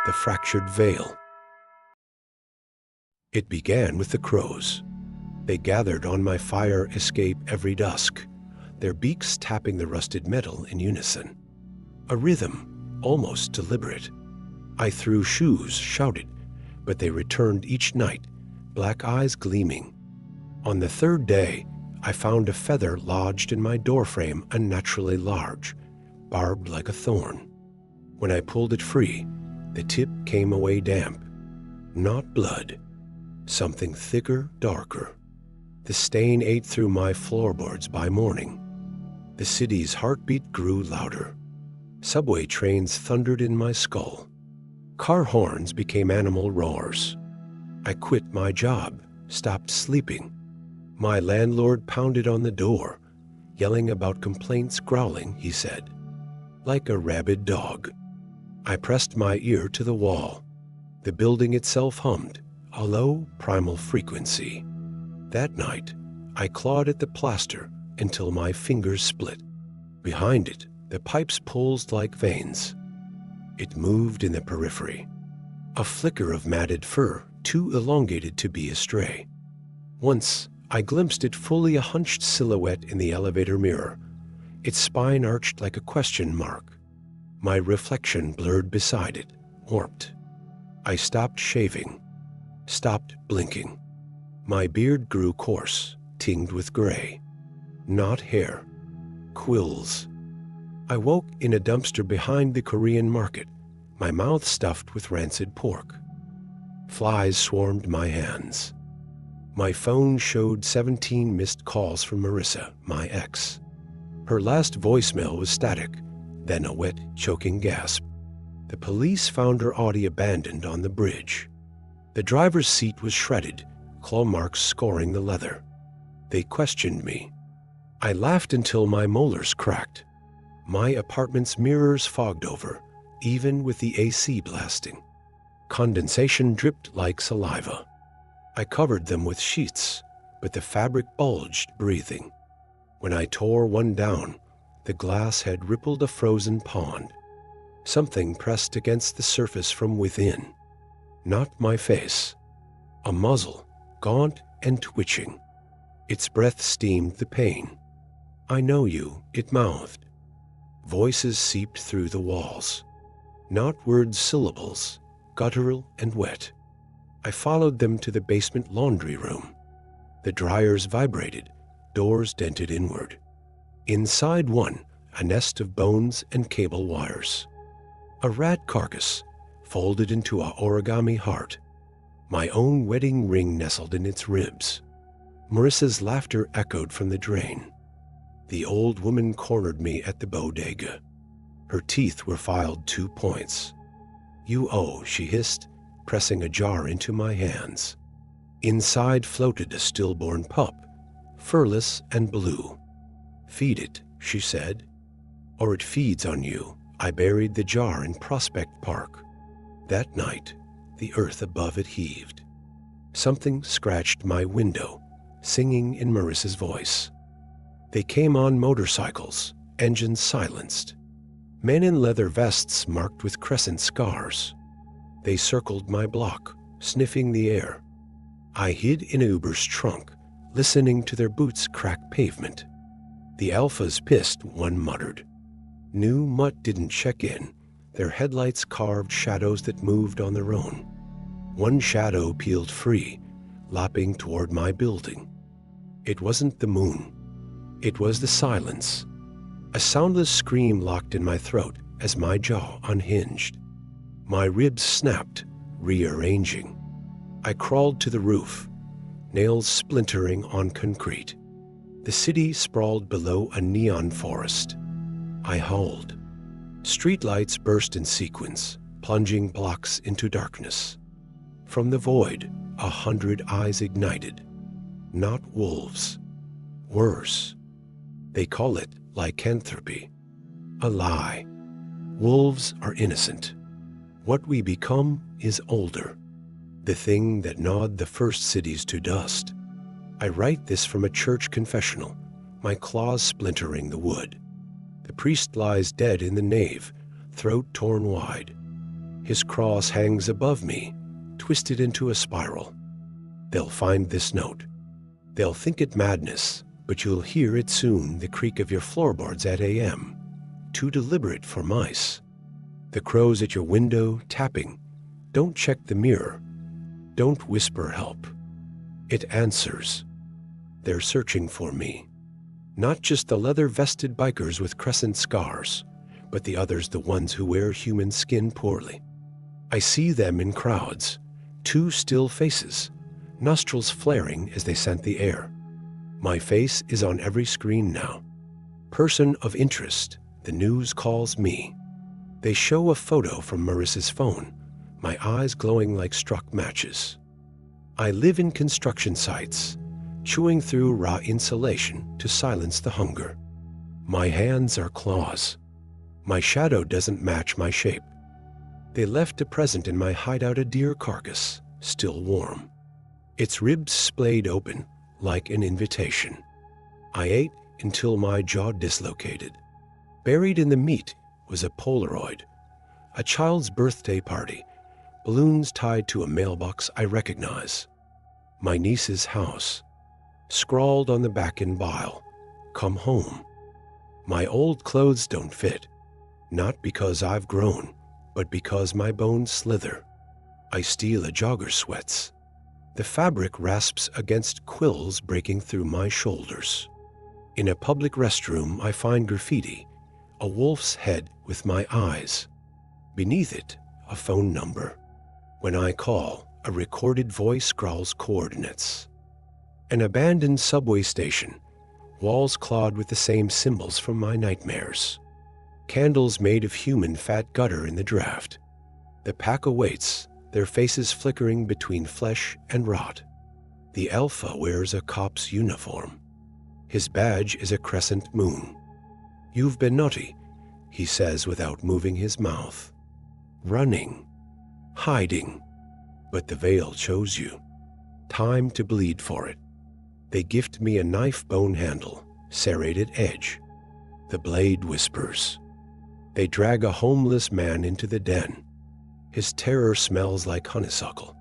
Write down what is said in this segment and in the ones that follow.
the fractured veil. It began with the crows. They gathered on my fire escape every dusk, their beaks tapping the rusted metal in unison. A rhythm, almost deliberate. I threw shoes, shouted, but they returned each night, black eyes gleaming. On the third day, I found a feather lodged in my doorframe unnaturally large, barbed like a thorn. When I pulled it free, the tip came away damp. Not blood. Something thicker, darker. The stain ate through my floorboards by morning. The city's heartbeat grew louder. Subway trains thundered in my skull. Car horns became animal roars. I quit my job, stopped sleeping. My landlord pounded on the door, yelling about complaints, growling, he said, like a rabid dog. I pressed my ear to the wall. The building itself hummed, a low, primal frequency. That night, I clawed at the plaster until my fingers split. Behind it, the pipes pulsed like veins. It moved in the periphery. A flicker of matted fur, too elongated to be astray. Once, I glimpsed it fully, a hunched silhouette in the elevator mirror, its spine arched like a question mark. My reflection blurred beside it, warped. I stopped shaving, stopped blinking. My beard grew coarse, tinged with gray. Not hair, quills. I woke in a dumpster behind the Korean market, my mouth stuffed with rancid pork. Flies swarmed my hands. My phone showed 17 missed calls from Marissa, my ex. Her last voicemail was static, then a wet, choking gasp. The police found her Audi abandoned on the bridge. The driver's seat was shredded, claw marks scoring the leather. They questioned me. I laughed until my molars cracked. My apartment's mirrors fogged over, even with the AC blasting. Condensation dripped like saliva. I covered them with sheets, but the fabric bulged, breathing. When I tore one down, the glass had rippled a frozen pond. Something pressed against the surface from within. Not my face. A muzzle, gaunt and twitching. Its breath steamed the pain. "I know you," it mouthed. Voices seeped through the walls. Not words, syllables, guttural and wet. I followed them to the basement laundry room. The dryers vibrated, doors dented inward. Inside one, a nest of bones and cable wires. A rat carcass, folded into a origami heart. My own wedding ring nestled in its ribs. Marissa's laughter echoed from the drain. The old woman cornered me at the bodega. Her teeth were filed 2 points. "You owe," she hissed, pressing a jar into my hands. Inside floated a stillborn pup, furless and blue. "Feed it," she said, "or it feeds on you." I buried the jar in Prospect Park. That night, the earth above it heaved. Something scratched my window, singing in Marissa's voice. They came on motorcycles, engines silenced. Men in leather vests marked with crescent scars. They circled my block, sniffing the air. I hid in Uber's trunk, listening to their boots crack pavement. The Alphas pissed, one muttered. New Mutt didn't check in. Their headlights carved shadows that moved on their own. One shadow peeled free, lopping toward my building. It wasn't the moon. It was the silence. A soundless scream locked in my throat as my jaw unhinged. My ribs snapped, rearranging. I crawled to the roof, nails splintering on concrete. The city sprawled below a neon forest. I howled. Streetlights burst in sequence, plunging blocks into darkness. From the void, 100 eyes ignited. Not wolves. Worse. They call it lycanthropy. A lie. Wolves are innocent. What we become is older. The thing that gnawed the first cities to dust. I write this from a church confessional, my claws splintering the wood. The priest lies dead in the nave, throat torn wide. His cross hangs above me, twisted into a spiral. They'll find this note. They'll think it madness, but you'll hear it soon, the creak of your floorboards at AM. Too deliberate for mice. The crows at your window, tapping. Don't check the mirror. Don't whisper help. It answers. They're searching for me. Not just the leather-vested bikers with crescent scars, but the others, the ones who wear human skin poorly. I see them in crowds, two still faces, nostrils flaring as they scent the air. My face is on every screen now. Person of interest, the news calls me. They show a photo from Marissa's phone, my eyes glowing like struck matches. I live in construction sites, chewing through raw insulation to silence the hunger. My hands are claws. My shadow doesn't match my shape. They left a present in my hideout, a deer carcass, still warm. Its ribs splayed open like an invitation. I ate until my jaw dislocated. Buried in the meat was a Polaroid, a child's birthday party, balloons tied to a mailbox I recognize. My niece's house. Scrawled on the back in bile, come home. My old clothes don't fit, not because I've grown, but because my bones slither. I steal a jogger's sweats. The fabric rasps against quills breaking through my shoulders. In a public restroom, I find graffiti, a wolf's head with my eyes. Beneath it, a phone number. When I call, a recorded voice scrawls coordinates. An abandoned subway station, walls clawed with the same symbols from my nightmares. Candles made of human fat gutter in the draft. The pack awaits, their faces flickering between flesh and rot. The alpha wears a cop's uniform. His badge is a crescent moon. You've been naughty, he says without moving his mouth. Running, hiding, but the veil chose you. Time to bleed for it. They gift me a knife bone handle, serrated edge. The blade whispers. They drag a homeless man into the den. His terror smells like honeysuckle.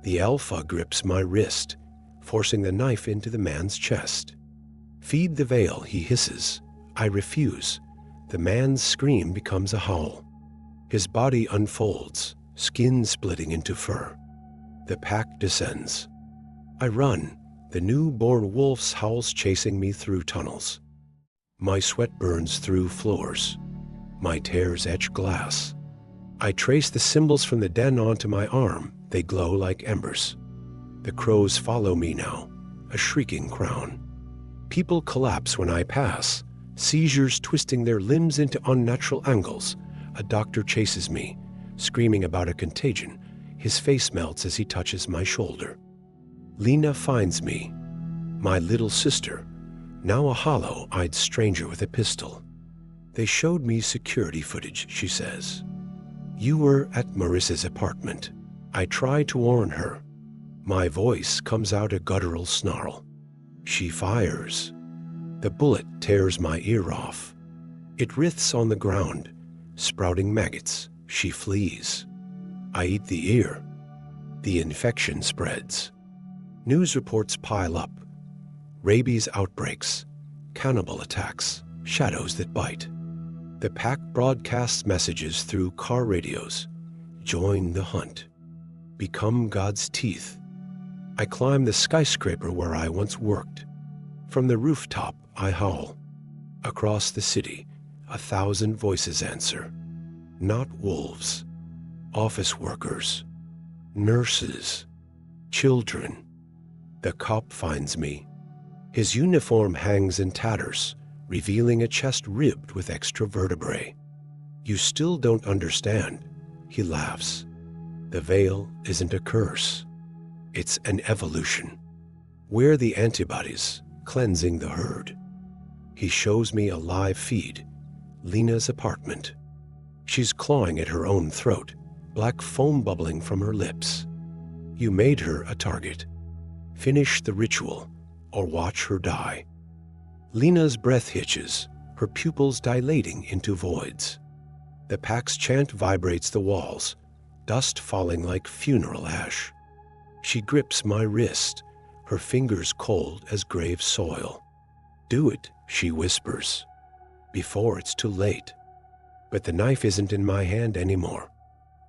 The alpha grips my wrist, forcing the knife into the man's chest. Feed the veil, he hisses. I refuse. The man's scream becomes a howl. His body unfolds, skin splitting into fur. The pack descends. I run. The newborn wolf's howls chasing me through tunnels. My sweat burns through floors. My tears etch glass. I trace the symbols from the den onto my arm. They glow like embers. The crows follow me now, a shrieking crown. People collapse when I pass, seizures twisting their limbs into unnatural angles. A doctor chases me, screaming about a contagion. His face melts as he touches my shoulder. Lena finds me, my little sister, now a hollow-eyed stranger with a pistol. They showed me security footage, she says. You were at Marissa's apartment. I try to warn her. My voice comes out a guttural snarl. She fires. The bullet tears my ear off. It writhes on the ground, sprouting maggots. She flees. I eat the ear. The infection spreads. News reports pile up. Rabies outbreaks, cannibal attacks, shadows that bite. The pack broadcasts messages through car radios. Join the hunt. Become God's teeth. I climb the skyscraper where I once worked. From the rooftop, I howl. Across the city, 1,000 voices answer. Not wolves. Office workers. Nurses. Children. The cop finds me. His uniform hangs in tatters, revealing a chest ribbed with extra vertebrae. You still don't understand, he laughs. The veil isn't a curse. It's an evolution. We're the antibodies, cleansing the herd. He shows me a live feed, Lena's apartment. She's clawing at her own throat, black foam bubbling from her lips. You made her a target. Finish the ritual, or watch her die. Lena's breath hitches, her pupils dilating into voids. The pack's chant vibrates the walls, dust falling like funeral ash. She grips my wrist, her fingers cold as grave soil. "Do it," she whispers, "before it's too late." But the knife isn't in my hand anymore.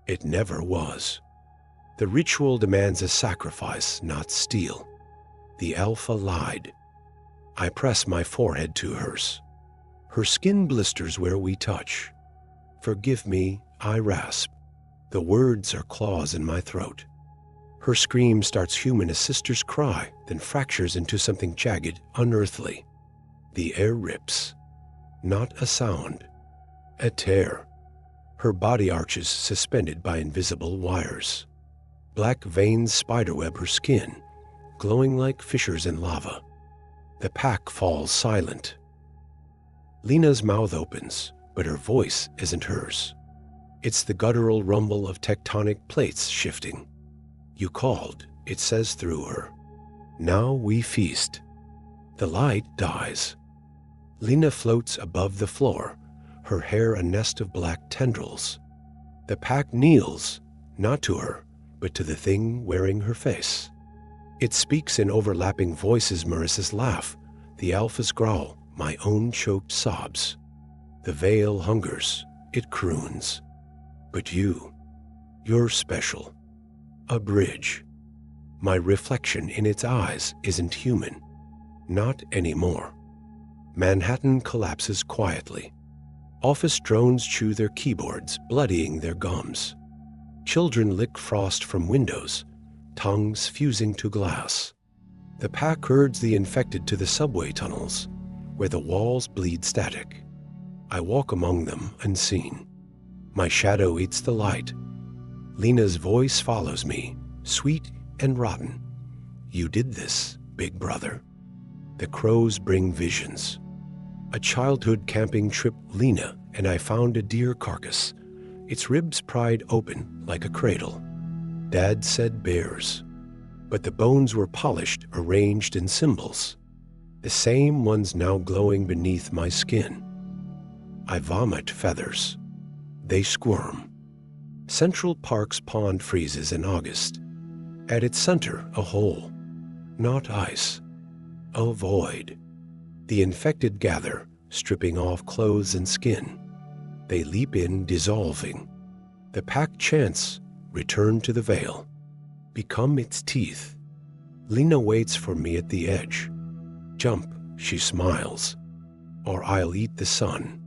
It never was. The ritual demands a sacrifice, not steel. The Alpha lied. I press my forehead to hers. Her skin blisters where we touch. "Forgive me," I rasp. The words are claws in my throat. Her scream starts human as sister's cry, then fractures into something jagged, unearthly. The air rips. Not a sound. A tear. Her body arches suspended by invisible wires. Black veins spiderweb her skin, glowing like fissures in lava. The pack falls silent. Lena's mouth opens, but her voice isn't hers. It's the guttural rumble of tectonic plates shifting. "You called," it says through her. "Now we feast." The light dies. Lena floats above the floor, her hair a nest of black tendrils. The pack kneels, not to her, but to the thing wearing her face. It speaks in overlapping voices: Marissa's laugh, the Alpha's growl, my own choked sobs. The veil hungers, it croons. "But you're special." A bridge. My reflection in its eyes isn't human. Not anymore. Manhattan collapses quietly. Office drones chew their keyboards, bloodying their gums. Children lick frost from windows, tongues fusing to glass. The pack herds the infected to the subway tunnels, where the walls bleed static. I walk among them unseen. My shadow eats the light. Lena's voice follows me, sweet and rotten. "You did this, big brother." The crows bring visions. A childhood camping trip Lena and I found a deer carcass, its ribs pried open like a cradle. Dad said bears, but the bones were polished, arranged in symbols, the same ones now glowing beneath my skin. I vomit feathers. They squirm. Central Park's pond freezes in August. At its center, a hole. Not ice. A void. The infected gather, stripping off clothes and skin. They leap in, dissolving. The pack chants, return to the veil. Become its teeth. Lena waits for me at the edge. "Jump," she smiles, "or I'll eat the sun."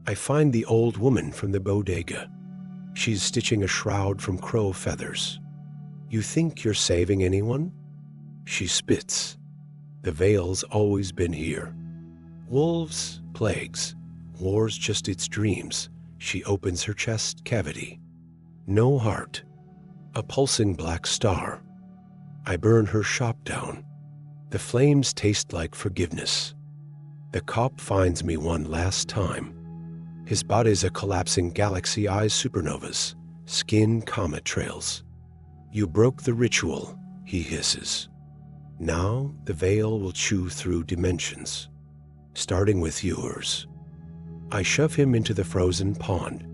I find the old woman from the bodega. She's stitching a shroud from crow feathers. "You think you're saving anyone?" She spits. "The veil's always been here. Wolves, plagues, war's just its dreams." She opens her chest cavity. No heart. A pulsing black star. I burn her shop down. The flames taste like forgiveness. The cop finds me one last time. His body's a collapsing galaxy, eyes supernovas, skin comet trails. "You broke the ritual," he hisses. "Now the veil will chew through dimensions, starting with yours." I shove him into the frozen pond.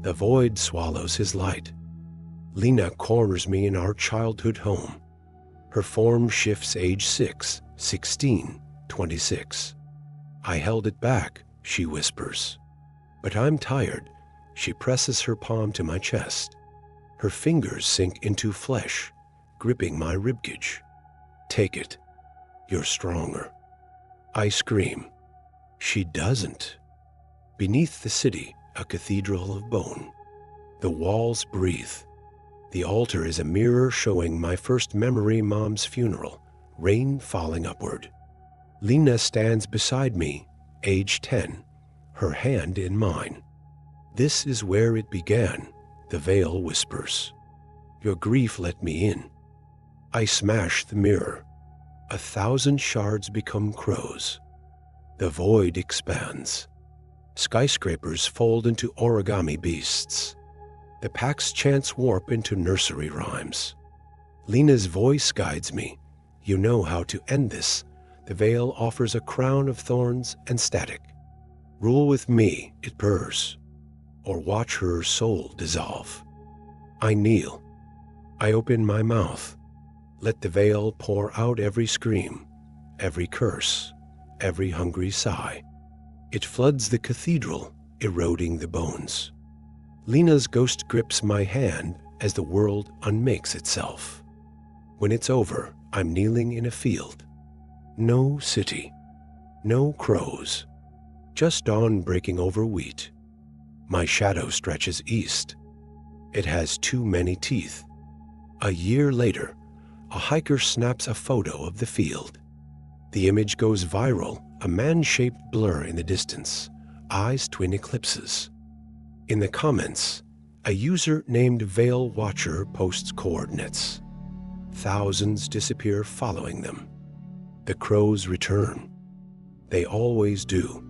The void swallows his light. Lena corners me in our childhood home. Her form shifts age 6, 16, 26. "I held it back," she whispers. "But I'm tired." She presses her palm to my chest. Her fingers sink into flesh, gripping my ribcage. "Take it. You're stronger." I scream. She doesn't. Beneath the city, a cathedral of bone. The walls breathe. The altar is a mirror showing my first memory, Mom's funeral, rain falling upward. Lena stands beside me, age 10, her hand in mine. "This is where it began," the veil whispers. "Your grief let me in." I smash the mirror. 1,000 shards become crows. The void expands. Skyscrapers fold into origami beasts. The pack's chants warp into nursery rhymes. Lena's voice guides me. "You know how to end this." The veil offers a crown of thorns and static. "Rule with me," it purrs, "or watch her soul dissolve." I kneel. I open my mouth. Let the veil pour out every scream, every curse, every hungry sigh. It floods the cathedral, eroding the bones. Lena's ghost grips my hand as the world unmakes itself. When it's over, I'm kneeling in a field. No city. No crows. Just dawn breaking over wheat. My shadow stretches east. It has too many teeth. A year later, a hiker snaps a photo of the field. The image goes viral, a man-shaped blur in the distance, eyes twin eclipses. In the comments, a user named Veil Watcher posts coordinates. Thousands disappear following them. The crows return. They always do.